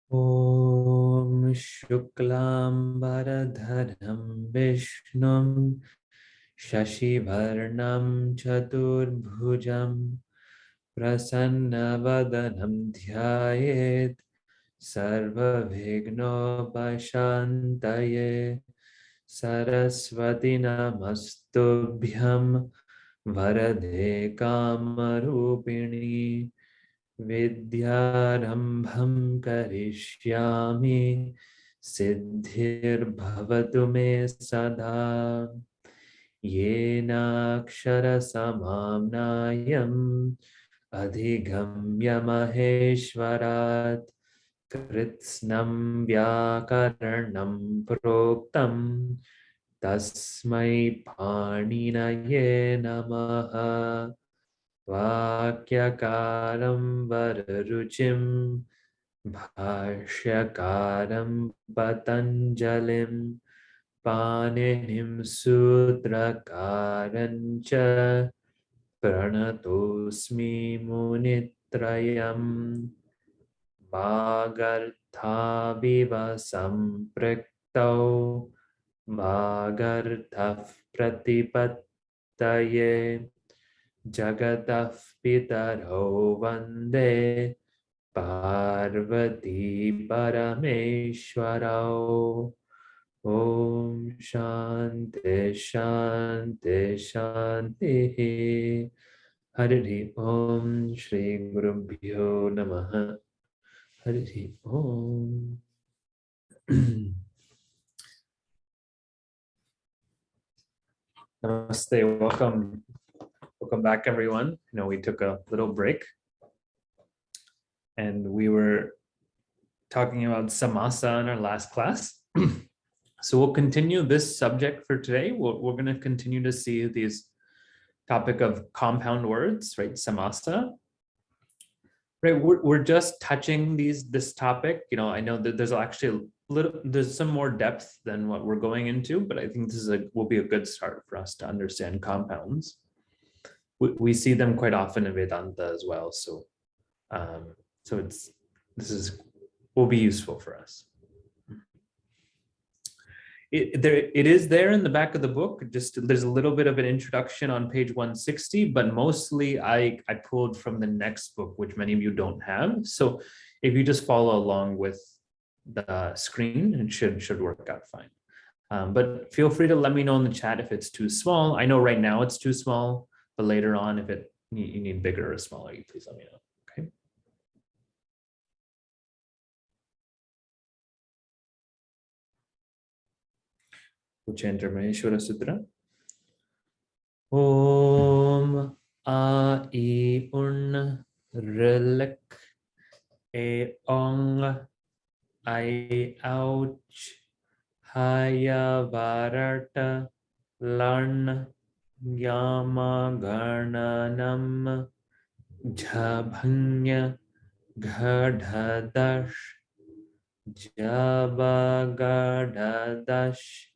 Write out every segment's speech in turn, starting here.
Om Shuklam Bharadharam Vishnum Shashivarnam Chaturbhujam Prasannavadanam Dhyayet Sarva Vignopashantaye Saraswati Namastubhyam Varade Kamarupini Vidyarambham karishyami siddhirbhavatu me sada yenakshara samamnayam adhigamya maheshwarat kritsnam vyakaranam proktam tasmai paninaye namaha Vakyakaram Vararuchim Bhashyakaram Patanjalim Paninim Sutrakarancha Pranatosmi Munitrayam Bhagartha Viva Sampraktau Bhagartha Pratipattaye Jagatah Pitaro Vande Parvati Parameshwarao Om Shanti Shanti Shanti Hari Om Shri Gurubhyo Namaha Hari Om Namaste, welcome. Welcome back, everyone. We took a little break and we were talking about samasa in our last class. So we'll continue this subject for today. We're going to continue to see these topic of compound words, right? Samasa. Right, we're just touching this topic. I know that there's actually there's some more depth than what we're going into, but I think this will be a good start for us to understand compounds. We see them quite often in Vedanta as well, so this will be useful for us. It is there in the back of the book. Just there's a little bit of an introduction on page 160, but mostly I pulled from the next book, which many of you don't have. So if you just follow along with the screen, it should work out fine. But feel free to let me know in the chat if it's too small. I know right now it's too small, but later on, if you need bigger or smaller, you please let me know. Okay. Uchendra Maheshwara Sutra. Om A I Un Rilek E Ong I Ouch Haya Varata Larn Yama Garnanam Jabhanya Gadhadash Jabagadadash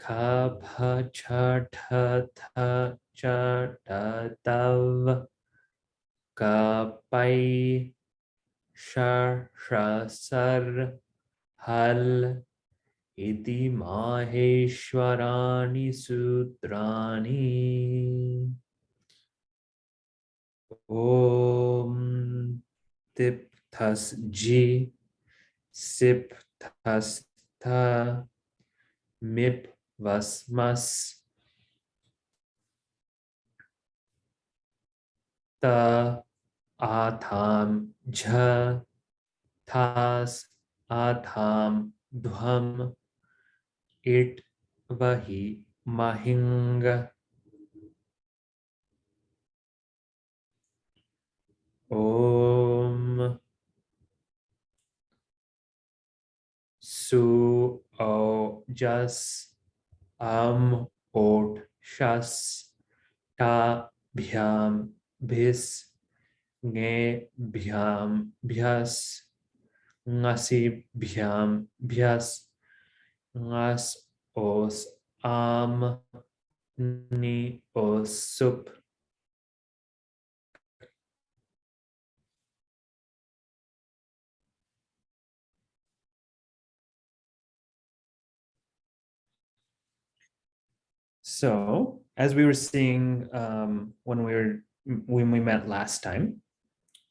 Kapha Chatha Chatatav Kapai Shasar Hal Iti Maheshwarani Sutrani Om Tipthas Ji Sipthas Ta Mip Vasmas Ta Atham Jha Thas Atham Dham It Vahi Mahinga Om Su O Jas Ot Shas Ta Bhyam Bis Nge Bhyam Bhyas Ngasi Bhyam Bhyas Ngas Os Am Ni Os Sup So as we were seeing when we met last time,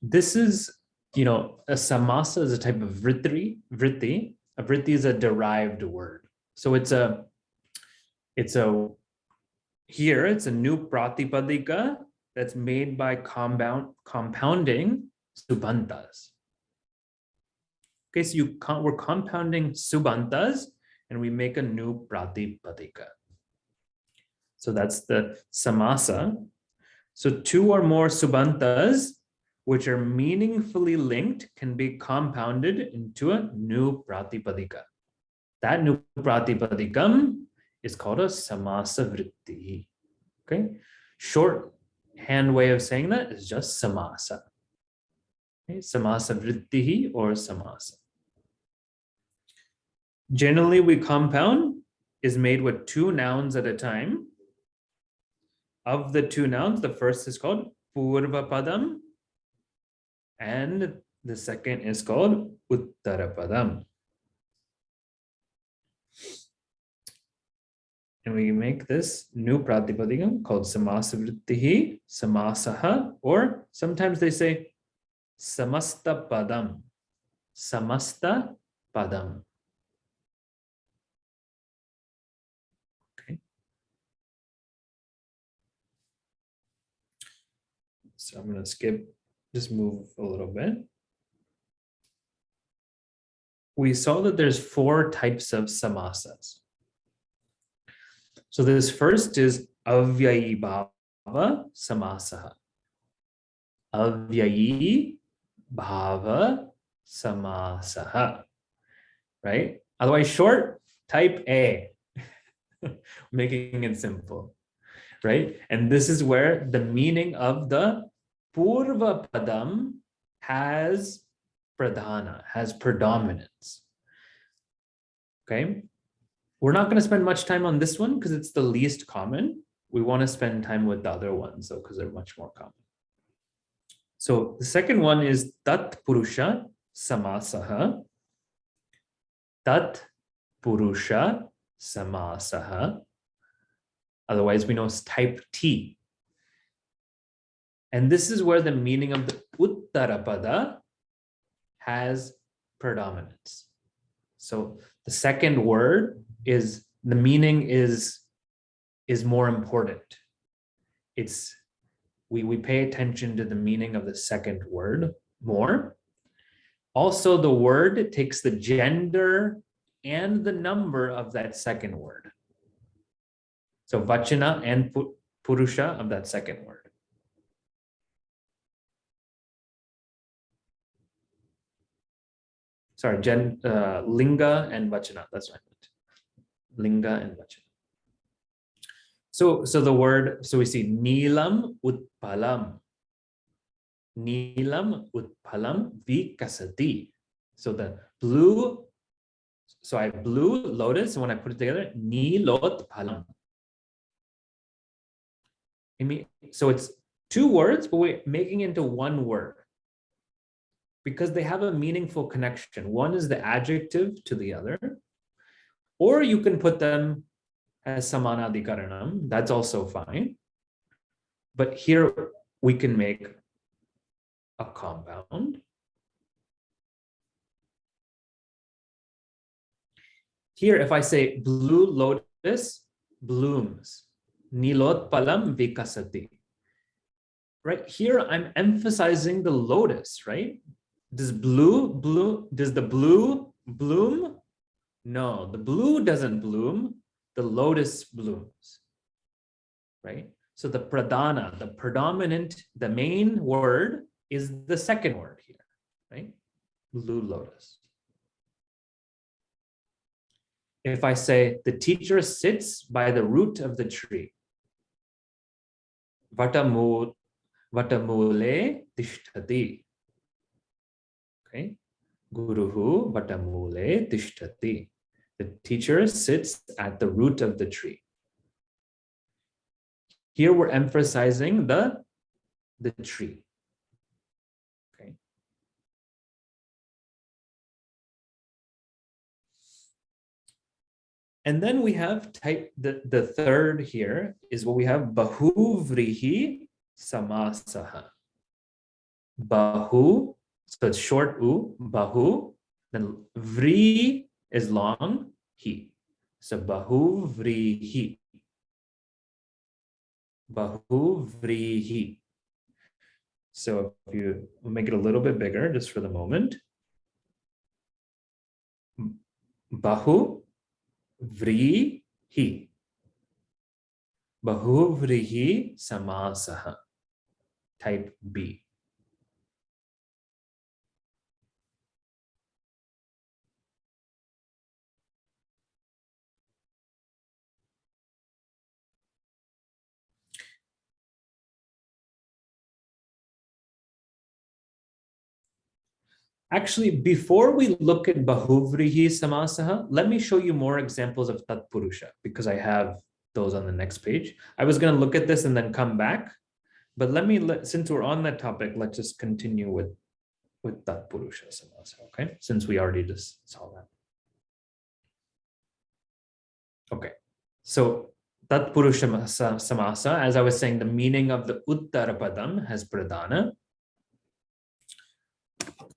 this is, a samasa is a type of vritti. A vritti is a derived word. So it's a here it's a new pratipadika that's made by compounding subantas. Okay, so we're compounding subantas and we make a new pratipadika. So that's the samasa. So two or more subantas which are meaningfully linked can be compounded into a new pratipadika. That new pratipadikam is called a samasa vritti. Okay, shorthand way of saying that is just samasa. Okay? Samasa vritti or samasa. Generally, we compound is made with two nouns at a time. Of the two nouns, the first is called purva padam, and the second is called uttara padam. And we make this new pratipadikam called samasa vrittihi, samasaha, or sometimes they say samasta padam. Samasta padam. Okay. So I'm going to just move a little bit. We saw that there's 4 types of samasas. So this first is avyayi bhava samasaha. Avyayi bhava samasaha. Right? Otherwise short, type A. Making it simple. Right? And this is where the meaning of the purva padam has pradhana, has predominance. Okay? We're not going to spend much time on this one because it's the least common. We want to spend time with the other ones though, because they're much more common. So the second one is tat purusha samasaha. Tat purusha samasaha. Otherwise, we know it's type T. And this is where the meaning of the uttarapada has predominance. So the second word is, the meaning is more important. We pay attention to the meaning of the second word more. Also, the word takes the gender and the number of that second word. So vachana and purusha of that second word. Sorry, linga and vachana. That's what I meant. Linga and vachana. So the word, so we see Neelam Utpalam. Neelam Utpalam Vikasati. So the blue, so I blue lotus, and when I put it together, Neelot Palam. So it's 2 words, but we're making it into 1 word because they have a meaningful connection. One is the adjective to the other, or you can put them as samanadhikaranam. That's also fine. But here we can make a compound. Here, if I say blue lotus blooms, nilot palam vikasati. Right here, I'm emphasizing the lotus, right? Does the blue bloom? No, the blue doesn't bloom. The lotus blooms, right? So the pradhana, the predominant, the main word is the second word here, right? Blue lotus. If I say the teacher sits by the root of the tree, vatamule tishtati. Okay, guruhu vatamule tishtati. The teacher sits at the root of the tree. Here we're emphasizing the tree. Okay. And then we have type, the third here is what we have, bahuvrihi samasaha. Bahu, so it's short u, bahu, then vri is long, hi. So bahuvrihi. Bahuvrihi. So if you make it a little bit bigger, just for the moment. Bahu vrihi. Bahuvrihi samasaha. Type B. Actually, before we look at Bahuvrihi Samasaha, let me show you more examples of Tatpurusha because I have those on the next page. I was going to look at this and then come back, but since we're on that topic, let's just continue with Tatpurusha Samasaha, okay? Since we already just saw that. Okay, so Tatpurusha Samasa, as I was saying, the meaning of the Uttarapadam has Pradhana.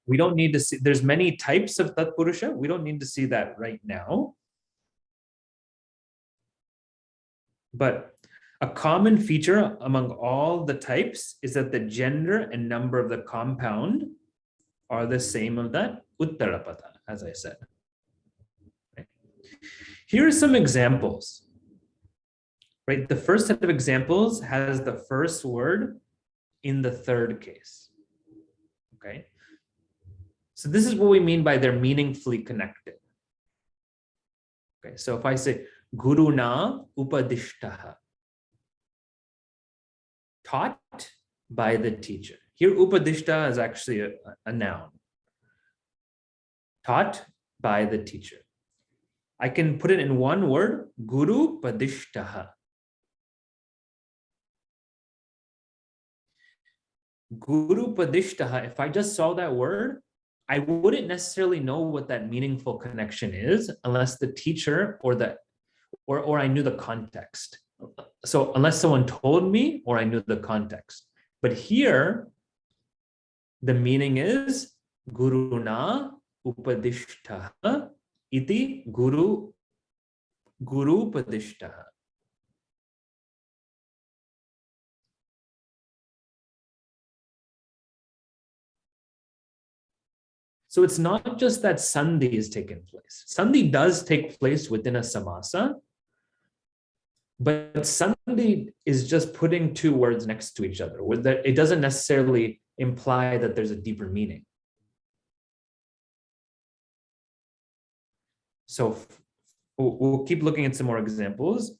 We don't need to see, there's many types of Tatpurusha. We don't need to see that right now. But a common feature among all the types is that the gender and number of the compound are the same of that Uttarapada, as I said. Right. Here are some examples. Right, the first set of examples has the first word in the third case. Okay. So this is what we mean by they're meaningfully connected. Okay, so if I say Guruna Upadishtaha, taught by the teacher. Here Upadishta is actually a noun. Taught by the teacher. I can put it in one word, Guru Padishtaha. Guru Padishtaha, if I just saw that word, I wouldn't necessarily know what that meaningful connection is unless the teacher or I knew the context. So unless someone told me or I knew the context. But here, the meaning is Guruna Upadishtaha iti Guru Upadishtaha. So it's not just that Sandhi is taken place. Sandhi does take place within a samasa, but Sandhi is just putting two words next to each other. It doesn't necessarily imply that there's a deeper meaning. So we'll keep looking at some more examples.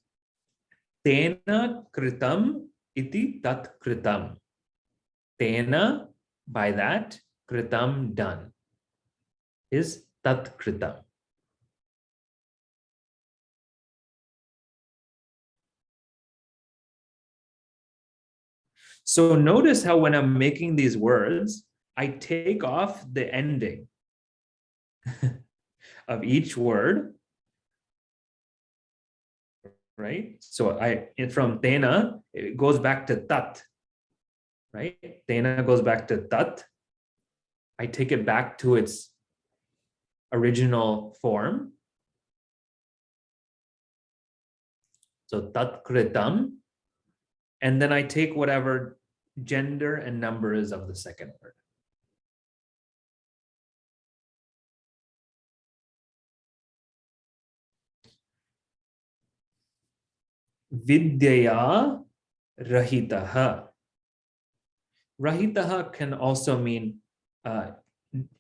Tena kritam iti tat kritam. Tena, by that, kritam, done, is tat kritam. So notice how when I'm making these words, I take off the ending of each word, right? So from tena, it goes back to tat, right? Tena goes back to tat. I take it back to its original form. So tat kritam. And then I take whatever gender and number is of the second word. Vidyaya rahitaha. Rahitaha can also mean,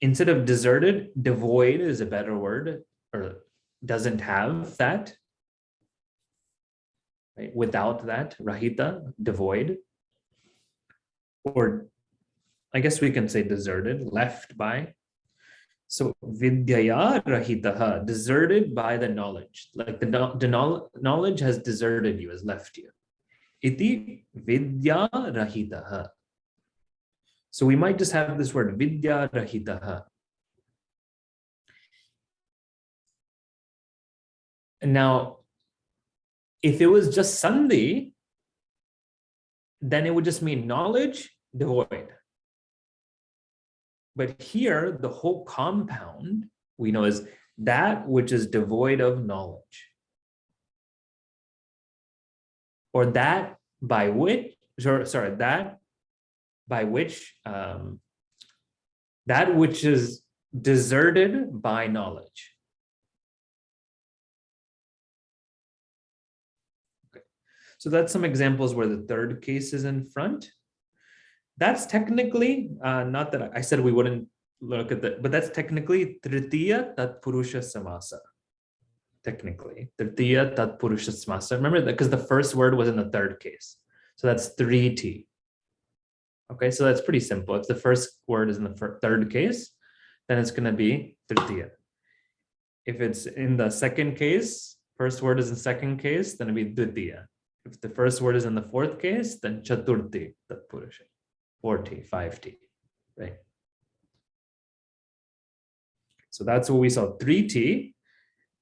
instead of deserted, devoid is a better word, or doesn't have that. Right? Without that, rahita, devoid. Or I guess we can say deserted, left by. So vidyaya rahitaha, deserted by the knowledge. Like the knowledge has deserted you, has left you. Iti vidya rahitaha. So we might just have this word vidya rahitaha. Now, if it was just sandhi, then it would just mean knowledge, devoid. But here, the whole compound we know is that which is devoid of knowledge. Or that by which, that by which, that which is deserted by knowledge. Okay. So that's some examples where the third case is in front. That's technically, not that I said we wouldn't look at that, but that's technically Tritiya Tatpurusha Samasa. Technically, Tritiya Tatpurusha Samasa. Remember that because the first word was in the third case. So that's 3T. Okay, so that's pretty simple. If the first word is in the third case, then it's going to be Tritiya. If it's in the second case, first word is in second case, then it'll be Dvitiya. If the first word is in the fourth case, then Chaturthi Tatpurusha. 4T, 5T, right? So that's what we saw, 3T.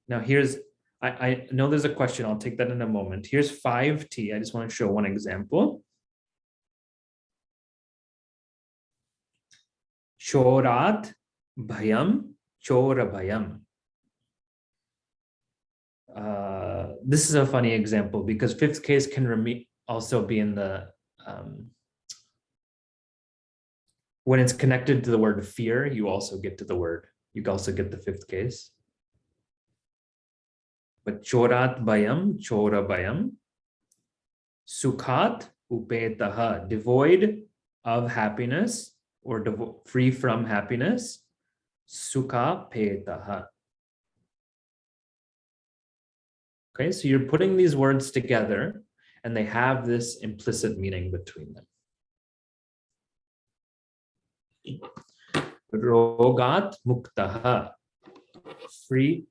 Now here's, I know there's a question, I'll take that in a moment. Here's 5T, I just want to show one example. Chorat bhayam, chora bhayam. This is a funny example because fifth case can also be in the, when it's connected to the word fear, you also get to the word, you can also get the fifth case. But chorat bhayam, chora bhayam, sukhat upetaha, devoid of happiness or free from happiness, sukha petaha. Okay, so you're putting these words together and they have this implicit meaning between them. Rogat muktaha, free.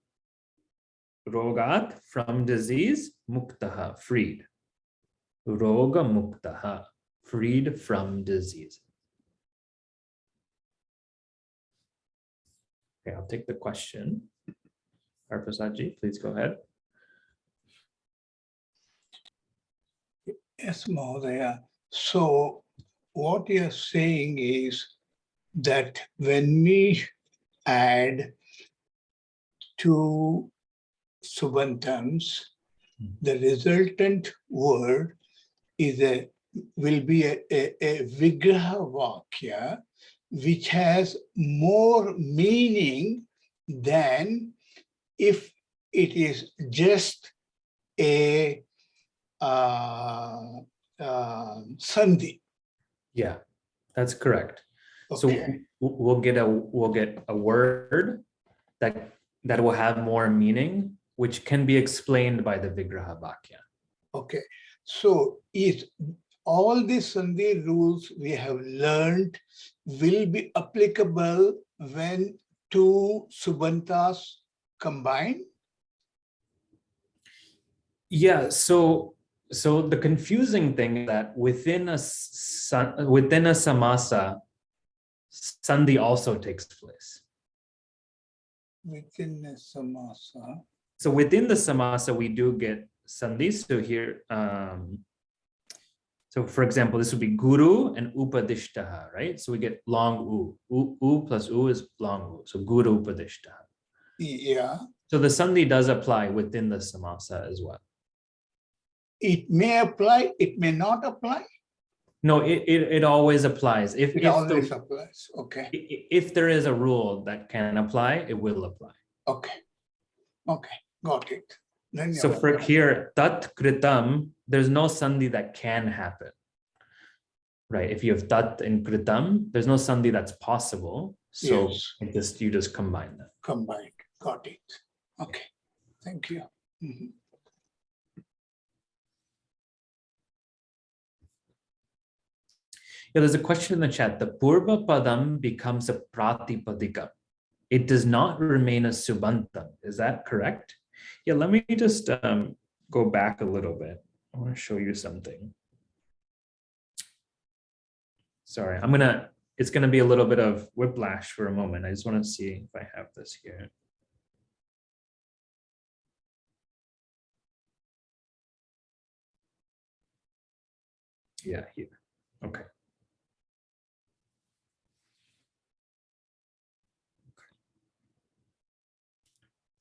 Rogat, from disease, muktaha, freed. Roga muktaha, freed from disease. Okay, I'll take the question. Prasadji, please go ahead. Yes, Mahodaya. So what you're saying is that when we add two subantams, the resultant word will be a vigraha vakya, which has more meaning than if it is just a sandhi. Yeah, that's correct. Okay. So we'll get a word that will have more meaning, which can be explained by the Vigraha Vakya. Okay. So is all the sandhi rules we have learned will be applicable when two subantas combine? Yeah, so the confusing thing is that within a samasa, sandhi also takes place. Within a samasa. So within the samasa, we do get sandhi. So here, so for example, this would be guru and upadishtaha, right? So we get long u. U plus u is long u. So guru upadishtaha. Yeah. So the sandhi does apply within the samasa as well. It may apply, it may not apply. No, it always applies. It always applies. Okay. If there is a rule that can apply, it will apply. Okay. Okay. Got it. Then so for here, tat kritam, there's no sandhi that can happen. Right. If you have tat and kritam, there's no sandhi that's possible. So yes. You just combine them. Combined. Got it. Okay. Thank you. Mm-hmm. Yeah, there's a question in the chat. The purva padam becomes a pratipadika. It does not remain a subantam. Is that correct? Yeah, let me just go back a little bit. I want to show you something. Sorry, it's gonna be a little bit of whiplash for a moment. I just want to see if I have this here. Yeah, here. Okay.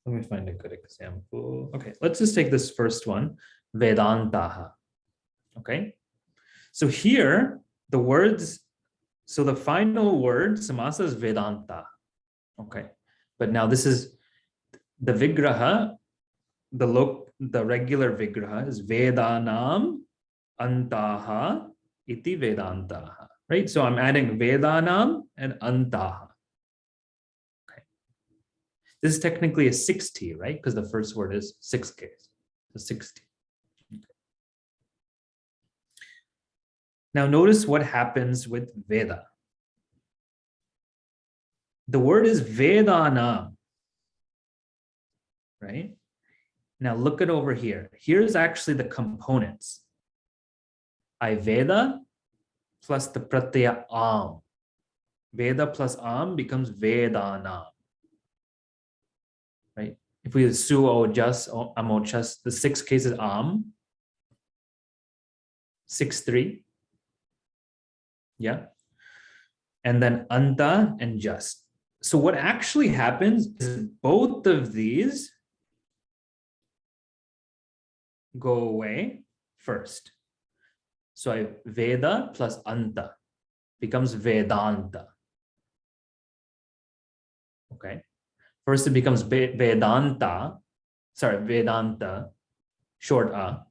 Let me find a good example. Okay, let's just take this first one, Vedantaha. Okay, so here the words, so the final word samasa is Vedanta. Okay, but now this is the Vigraha, the regular Vigraha is Vedanam Antaha iti Vedantaha, right? So I'm adding Vedanam and Antaha. This is technically a 6T, right? Because the first word is 6 case. So 6T. Now notice what happens with Veda. The word is Vedana, right? Now look at over here. Here's actually the components. I Veda plus the pratyaya am. Veda plus am becomes Vedana, right? If we su ojas amochas, the 6 cases am, 6-3, yeah, and then anta and just. So what actually happens is both of these go away first. So I Veda plus anta becomes Vedanta. Okay. First it becomes Vedanta, short a.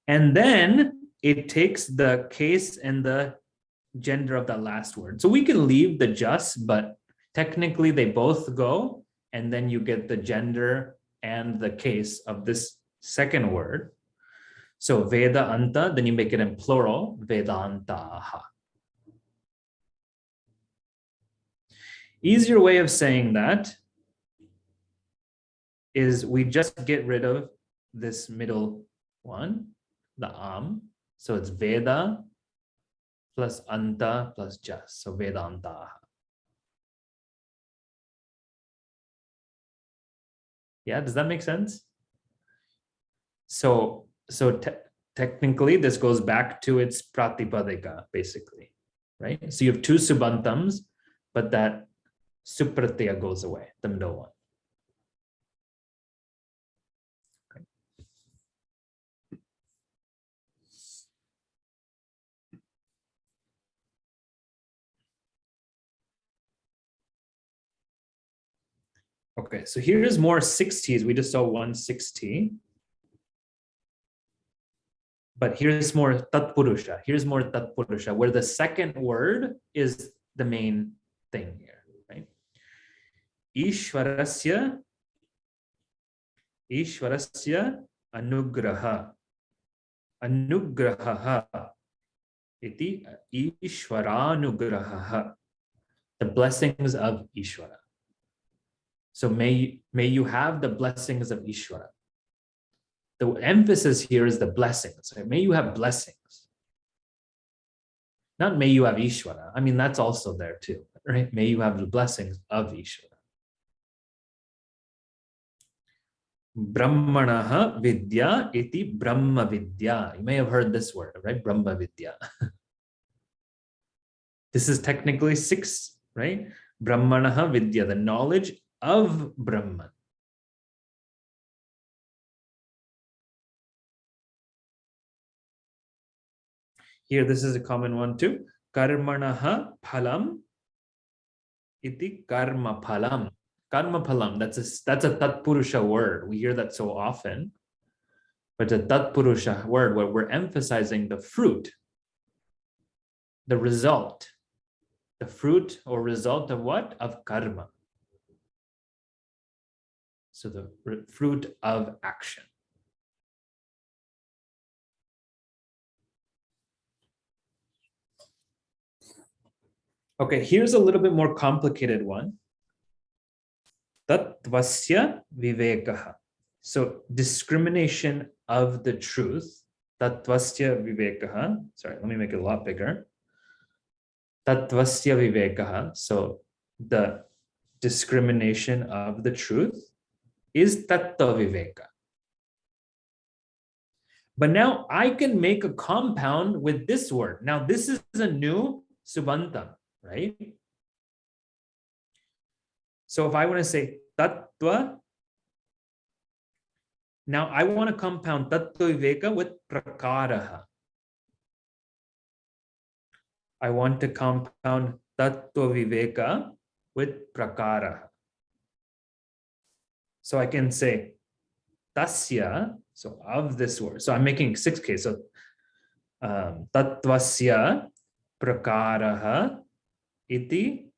And then it takes the case and the gender of that last word. So we can leave the just, but technically they both go, and then you get the gender and the case of this second word. So Veda anta, then you make it in plural, Vedantaha. Easier way of saying that is we just get rid of this middle one, the am. So it's Veda plus anta plus just. So Vedantaha. Yeah, does that make sense? So technically this goes back to its pratipadika, basically, right? So you have 2 subantams, but that supratyaya goes away, the middle one. Okay, so here's more 6Ts. We just saw 1 6T. But here's more tatpurusha. Here's more tatpurusha, where the second word is the main thing here, right? Ishwarasya anugraha. Anugraha iti Ishwaranugraha. The blessings of Ishwara. So may you have the blessings of Ishwara. The emphasis here is the blessings. Right? May you have blessings. Not may you have Ishwara. I mean, that's also there too, right? May you have the blessings of Ishwara. Brahmanaha vidya iti Brahma vidya. You may have heard this word, right? Brahma vidya. This is technically 6, right? Brahmanaha vidya, the knowledge of Brahman. Here, this is a common one too. Karmanaha phalam iti karma phalam. Karma phalam, that's a tatpurusha word. We hear that so often. But a tatpurusha word where we're emphasizing the fruit, the result. The fruit or result of what? Of karma. So the fruit of action. Okay, here's a little bit more complicated one. Tatvasya vivekaha. So discrimination of the truth. Tatvasya vivekaha. Sorry, let me make it a lot bigger. Tatvasya vivekaha. So the discrimination of the truth is tattva viveka. But now I can make a compound with this word. Now this is a new Subantam, right? So if I want to say tattva, now I want to compound tattva viveka with prakaraha. I want to compound tattva viveka with prakaraha. So I can say tasya, so of this word. So I'm making 6 cases. So tattvasya prakaraha iti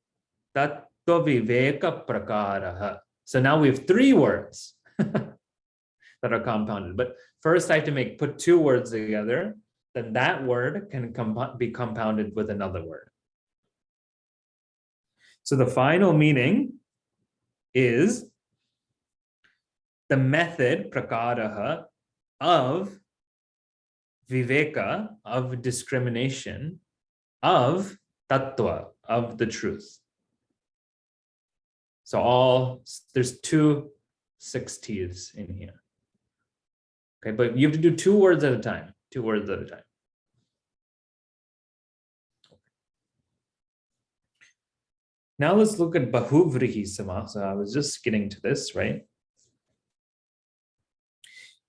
tattva viveka prakaraha. So now we have 3 words that are compounded. But first I have to put 2 words together. Then that word can be compounded with another word. So the final meaning is the method, prakaraha, of viveka, of discrimination, of tattva, of the truth. So there's 2 60s in here. Okay, but you have to do 2 words at a time, 2 words at a time. Now let's look at Bahuvrihi Samasa. I was just getting to this, right?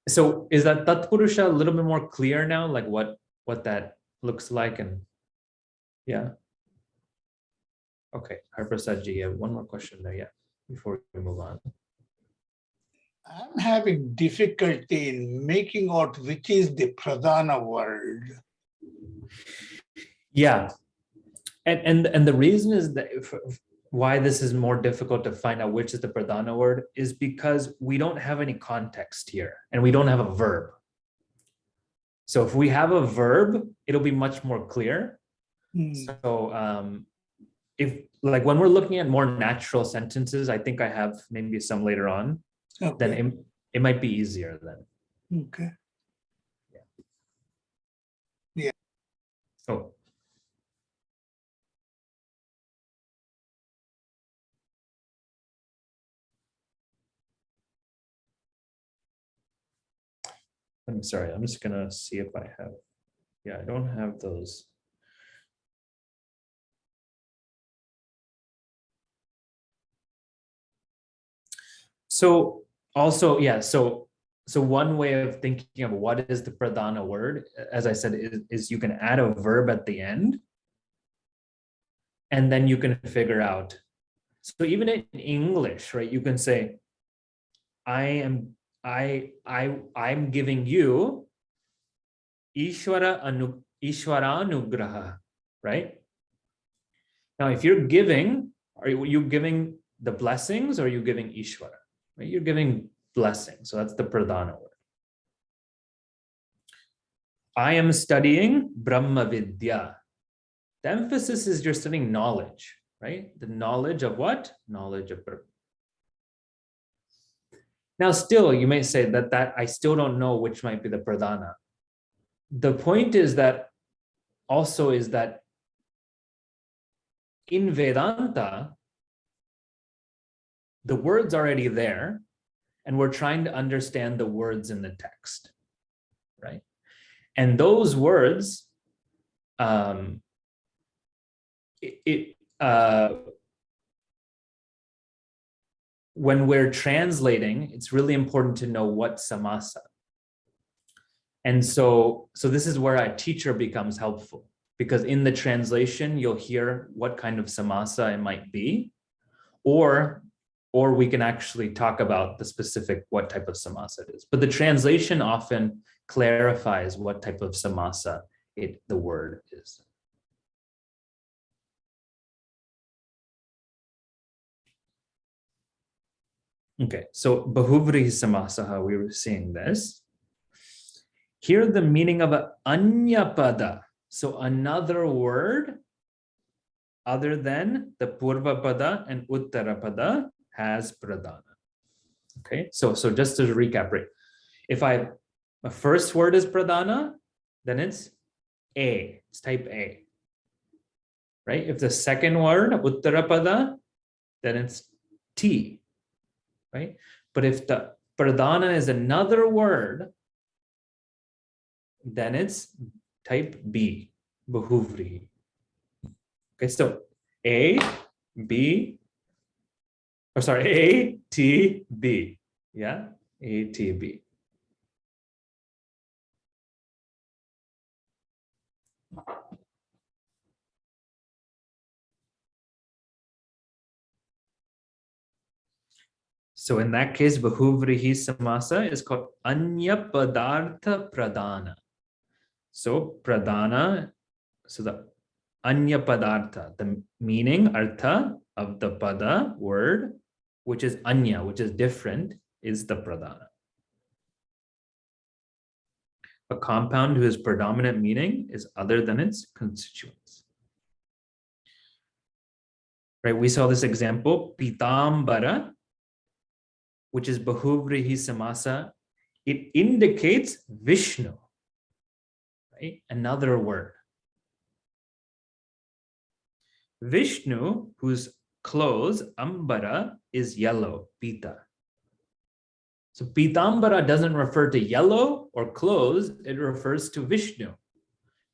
So is that Tatpurusha a little bit more clear now, like what that looks like? And yeah. Okay, Harprasad ji, you have one more question there, yeah, before we move on. I'm having difficulty in making out which is the pradhana word. Yeah, and the reason is that why this is more difficult to find out which is the pradhana word is because we don't have any context here and we don't have a verb. So if we have a verb, it'll be much more clear. So if like when we're looking at more natural sentences, I think I have maybe some later on, Okay. then it might be easier then. Okay. Oh. I'm sorry, I'm just gonna see if I have, yeah, I don't have those. So also, yeah, so one way of thinking of what is the pradhana word, as I said, is you can add a verb at the end, and then you can figure out. So even in English, right, you can say, I'm giving you Ishwaranugraha, right? Now, if you're giving, are you giving the blessings or are you giving Ishwara? Right? You're giving blessings. So that's the pradhana word. I am studying Brahma Vidya. The emphasis is you're studying knowledge, right? The knowledge of what? Knowledge of Brahma. Now, still, you may say that I still don't know which might be the pradhana. The point is that also is that in Vedanta, the word's already there, and we're trying to understand the words in the text, right? And those words, when we're translating, it's really important to know what samasa. And so this is where a teacher becomes helpful, because in the translation, you'll hear what kind of samasa it might be, or we can actually talk about the specific what type of samasa it is. But the translation often clarifies what type of samasa the word is. Okay, so Bahuvrihi Samasaha, we were seeing this. Here, the meaning of an anyapada, so another word other than the Purvapada and Uttarapada has pradhana. Okay, so just to recap, right? If my first word is pradhana, then it's A, it's type A. Right? If the second word, Uttarapada, then it's T. Right? But if the pradhana is another word, then it's type B, Bahuvrihi. Okay, so A, B, or sorry, A, T, B. Yeah, A, T, B. So in that case, Bahuvrihi Samasa is called Anya Padartha Pradana. So Pradana, so the Anya Padartha, the meaning, artha of the pada word, which is Anya, which is different, is the Pradana. A compound whose predominant meaning is other than its constituents. Right, we saw this example, Pitambara, which is Bahuvrihi Samasa. It indicates Vishnu, right? Another word. Vishnu, whose clothes, Ambara, is yellow, Pita. So Pitambara doesn't refer to yellow or clothes, it refers to Vishnu.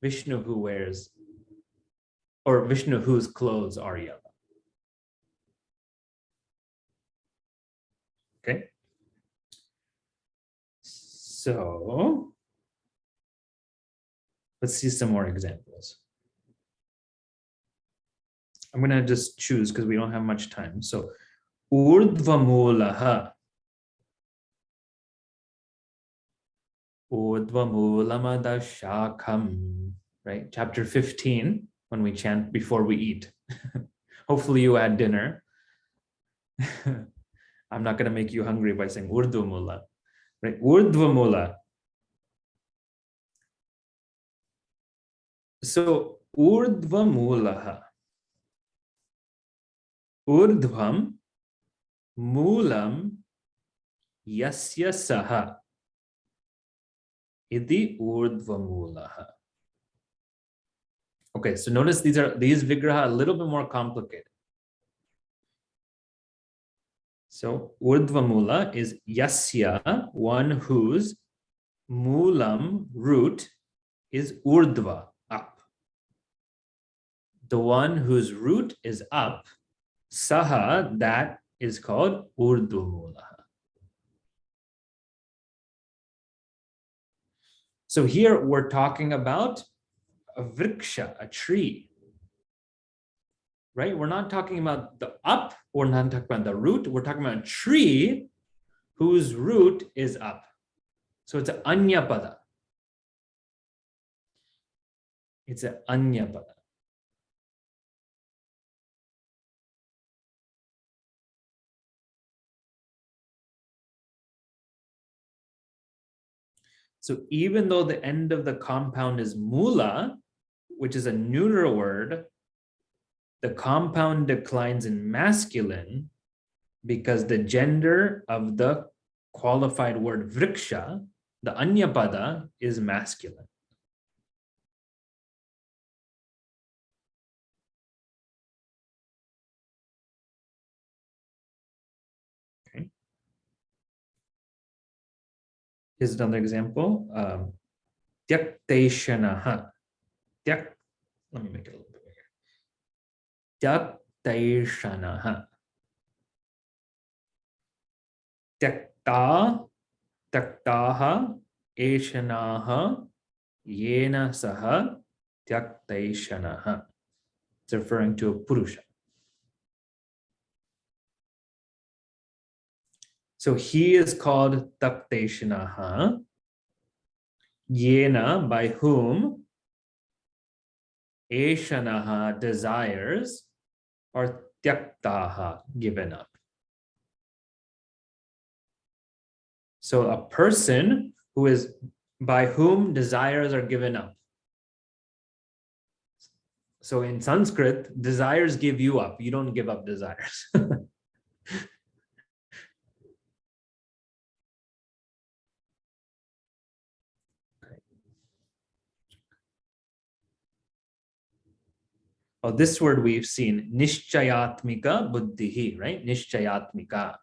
Vishnu who wears, or Vishnu whose clothes are yellow. Okay. So let's see some more examples. I'm going to just choose because we don't have much time. So Urdvamulaha. Urdvamulamada right? Chapter 15, when we chant before we eat. Hopefully you had dinner. I'm not going to make you hungry by saying Urdvamula, right? Urdvamula. So Urdvamulaha. Urdhvam Mulam Yasya Saha Iti Urdvamulaha. Okay, so notice these vigraha a little bit more complicated. So Urdvamula is Yasya, one whose Mulam, root, is Urdva, up. The one whose root is up, Saha, that is called Urdvamulaha. So here we're talking about a vriksha, a tree, right? We're not talking about the up, we're not talking about the root, we're talking about a tree whose root is up. So it's an anyapada. It's an anyapada. So even though the end of the compound is mula, which is a neuter word, the compound declines in masculine because the gender of the qualified word vriksha, the anyapada, is masculine. Okay. Here's another example. Tyakteshanaha. Let me make it a little bit bigger. Tyakteshanaha. Tyakta, tyaktaha, eshanaha, yena saha, tyakteshanaha. It's referring to a purusha. So he is called Takteshanaha. Yena, by whom Eshanaha, desires, or Tyaktaha, given up. So a person who is by whom desires are given up. So in Sanskrit, desires give you up. You don't give up desires. Oh, this word we've seen, nishchayatmika buddhihi, right? Nishchayatmika.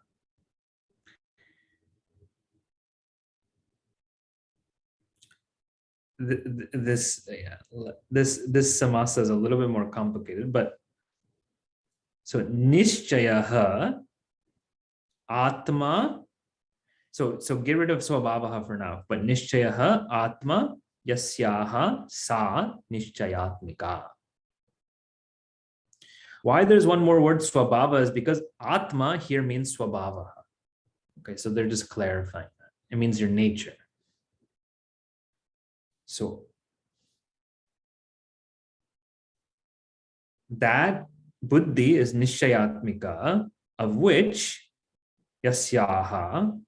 this samasa is a little bit more complicated, but so nishchayaha atma. So get rid of swabhavaha for now, but nishchayaha atma yasyaha sa nishchayatmika. Why there's one more word swabhava is because atma here means swabhavaha. Okay, so they're just clarifying that. It means your nature. So that buddhi is nishchayatmika, of which yasyaha,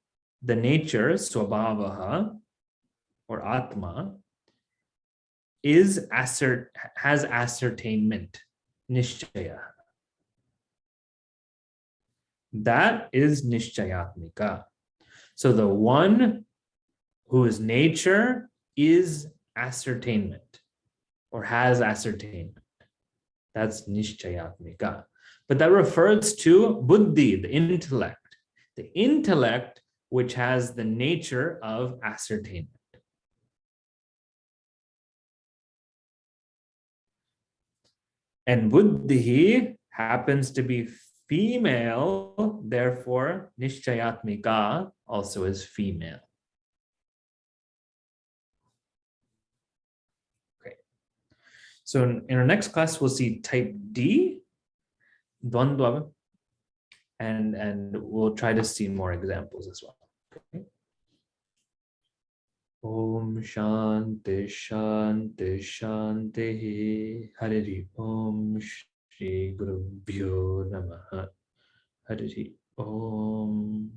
the nature, swabhavaha, or atma, has ascertainment, nishchaya. That is nishchayatmika. So the one whose nature is ascertainment or has ascertainment, that's nishchayatmika. But that refers to buddhi, the intellect which has the nature of ascertainment. And buddhi happens to be female, therefore nishchayatmika also is female. Okay. So in our next class, we'll see type D, Dvandva, and we'll try to see more examples as well. Okay. Om Shanti Shanti Shanti Hari Om Shri Guru Bhyo Namaha Hari Om.